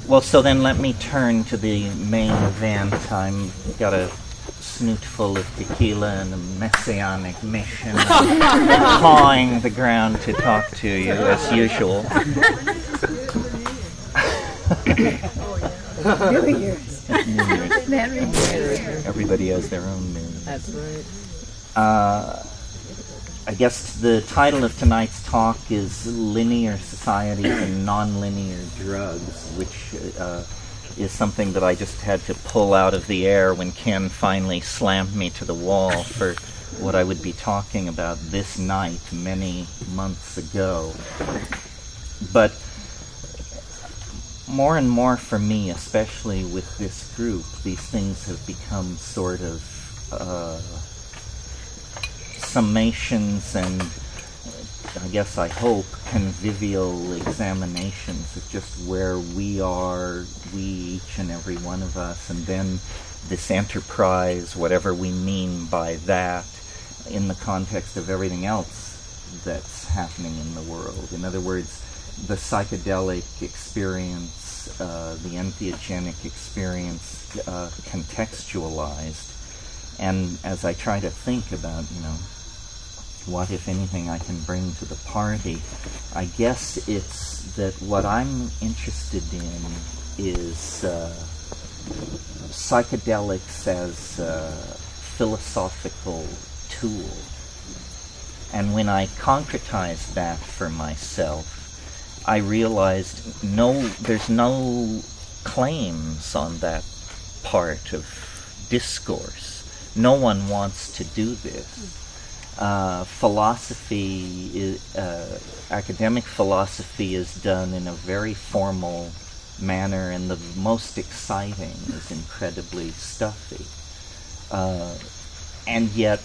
Well, so then let me turn to the main event. I've got a snoot full of tequila and a messianic mission, pawing the ground to talk to you as usual. New Year's. Everybody has their own New Year's. That's right. I guess the title of tonight's talk is Linear Societies and Nonlinear Drugs, which is something that I just had to pull out of the air when Ken finally slammed me to the wall for what I would be talking about this night many months ago. But more and more for me, especially with this group, these things have become sort of summations and, I guess I hope, convivial examinations of just where we are, we, each and every one of us, and then this enterprise, whatever we mean by that, in the context of everything else that's happening in the world. In other words, the psychedelic experience, the entheogenic experience, contextualized. And as I try to think about, what, if anything, I can bring to the party, I guess it's that what I'm interested in is psychedelics as a philosophical tool. And when I concretized that for myself, I realized there's no claims on that part of discourse. No one wants to do this. Academic philosophy is done in a very formal manner, and the most exciting is incredibly stuffy. And yet,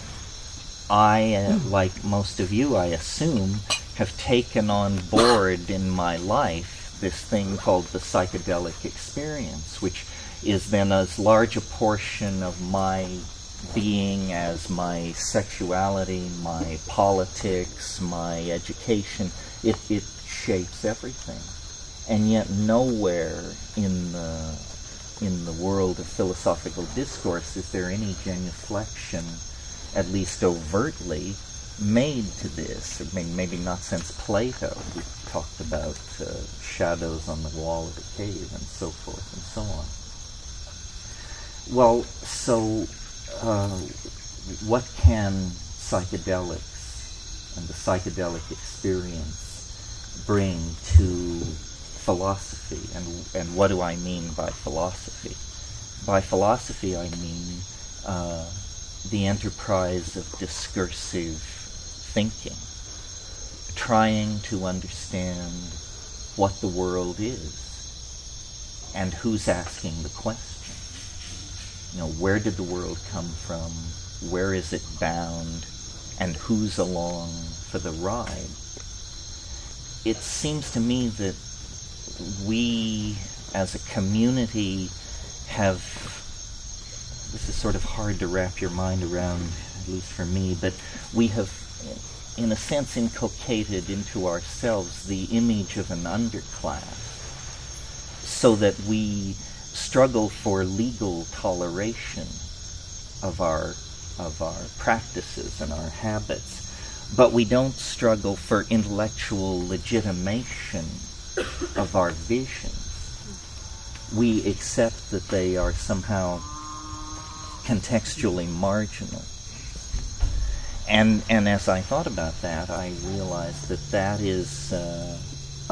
I, like most of you, I assume, have taken on board in my life this thing called the psychedelic experience, which is then as large a portion of my being as my sexuality, my politics, my education. It shapes everything. And yet nowhere in the world of philosophical discourse is there any genuflection, at least overtly, made to this. I mean, maybe not since Plato. We talked about shadows on the wall of a cave and so forth and so on. Well, so what can psychedelics and the psychedelic experience bring to philosophy? And what do I mean by philosophy? By philosophy, I mean the enterprise of discursive thinking, trying to understand what the world is and who's asking the question. Where did the world come from? Where is it bound? And who's along for the ride? It seems to me that we, as a community, have, this is sort of hard to wrap your mind around, at least for me, but we have, in a sense, inculcated into ourselves the image of an underclass, so that we struggle for legal toleration of our practices and our habits, but we don't struggle for intellectual legitimation of our visions. We accept that they are somehow contextually marginal. And as I thought about that, I realized that is a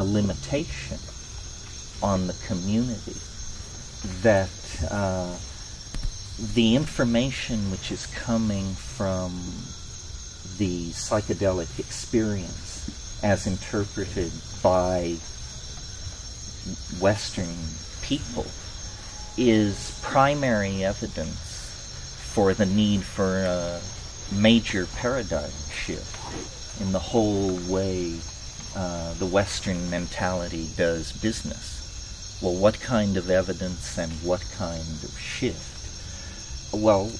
limitation on the community. That the information which is coming from the psychedelic experience as interpreted by Western people is primary evidence for the need for a major paradigm shift in the whole way the Western mentality does business. Well, what kind of evidence and what kind of shift? Well,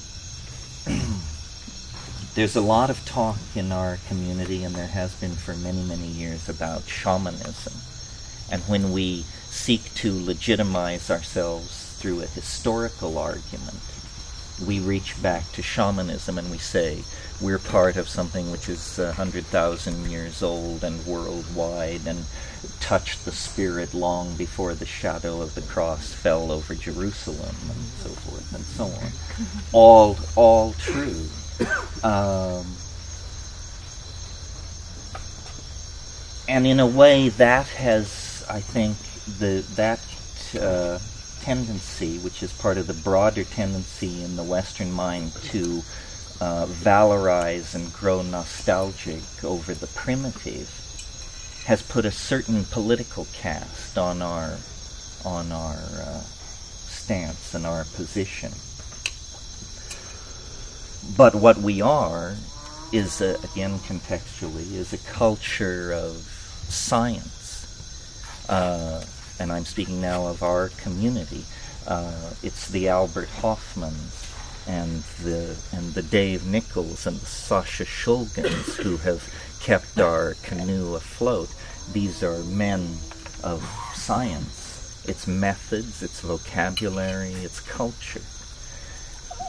there's a lot of talk in our community, and there has been for many, many years, about shamanism. And when we seek to legitimize ourselves through a historical argument, we reach back to shamanism and we say we're part of something which is 100,000 years old and worldwide and touched the spirit long before the shadow of the cross fell over Jerusalem, and so forth and so on. All true. And in a way that has, I think, that tendency, which is part of the broader tendency in the Western mind to valorize and grow nostalgic over the primitive, has put a certain political cast on our stance and our position. But what we are is, again contextually, is a culture of science. And I'm speaking now of our community. It's the Albert Hoffmans and the Dave Nichols and the Sasha Shulgins who have kept our canoe afloat. These are men of science. Its methods, its vocabulary, its culture.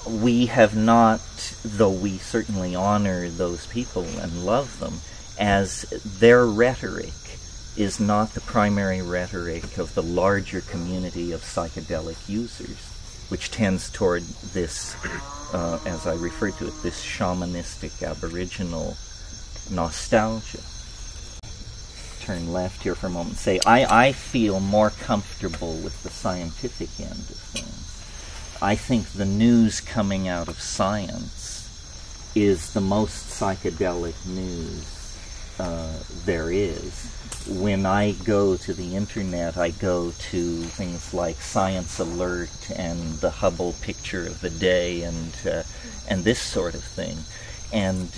We have not, though we certainly honor those people and love them, as their rhetoric is not the primary rhetoric of the larger community of psychedelic users, which tends toward this, as I refer to it, this shamanistic aboriginal nostalgia. Turn left here for a moment and say, I feel more comfortable with the scientific end of things. I think the news coming out of science is the most psychedelic news there is. When I go to the internet, I go to things like Science Alert and the Hubble Picture of the Day and this sort of thing. And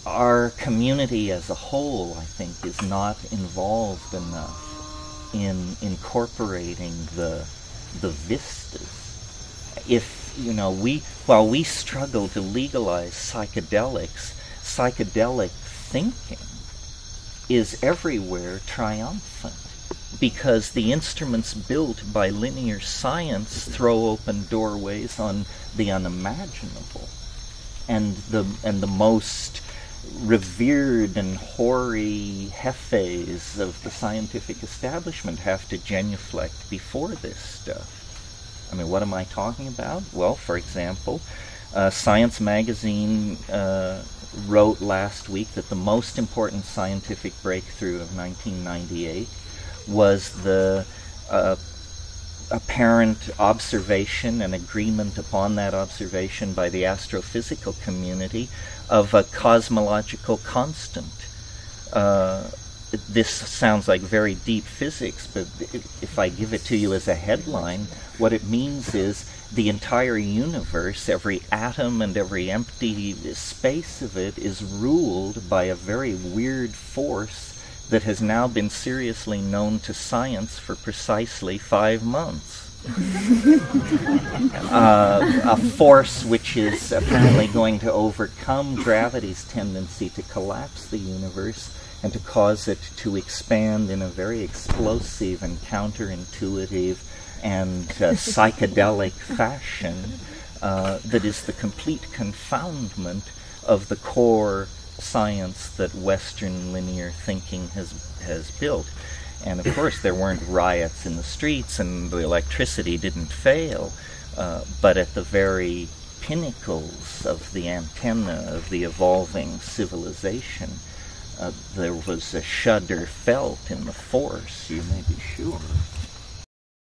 our community as a whole, I think, is not involved enough in incorporating the vistas. If, while we struggle to legalize psychedelics, psychedelic thinking is everywhere triumphant, because the instruments built by linear science throw open doorways on the unimaginable, and the most revered and hoary hefes of the scientific establishment have to genuflect before this stuff. I mean, what am I talking about? Well, for example, Science magazine wrote last week that the most important scientific breakthrough of 1998 was the apparent observation and agreement upon that observation by the astrophysical community of a cosmological constant. This sounds like very deep physics, but if I give it to you as a headline, what it means is the entire universe, every atom and every empty space of it, is ruled by a very weird force that has now been seriously known to science for precisely 5 months. A force which is apparently going to overcome gravity's tendency to collapse the universe and to cause it to expand in a very explosive and counterintuitive and psychedelic fashion that is the complete confoundment of the core science that Western linear thinking has built. And of course there weren't riots in the streets and the electricity didn't fail, but at the very pinnacles of the antenna of the evolving civilization, there was a shudder felt in the force, you may be sure.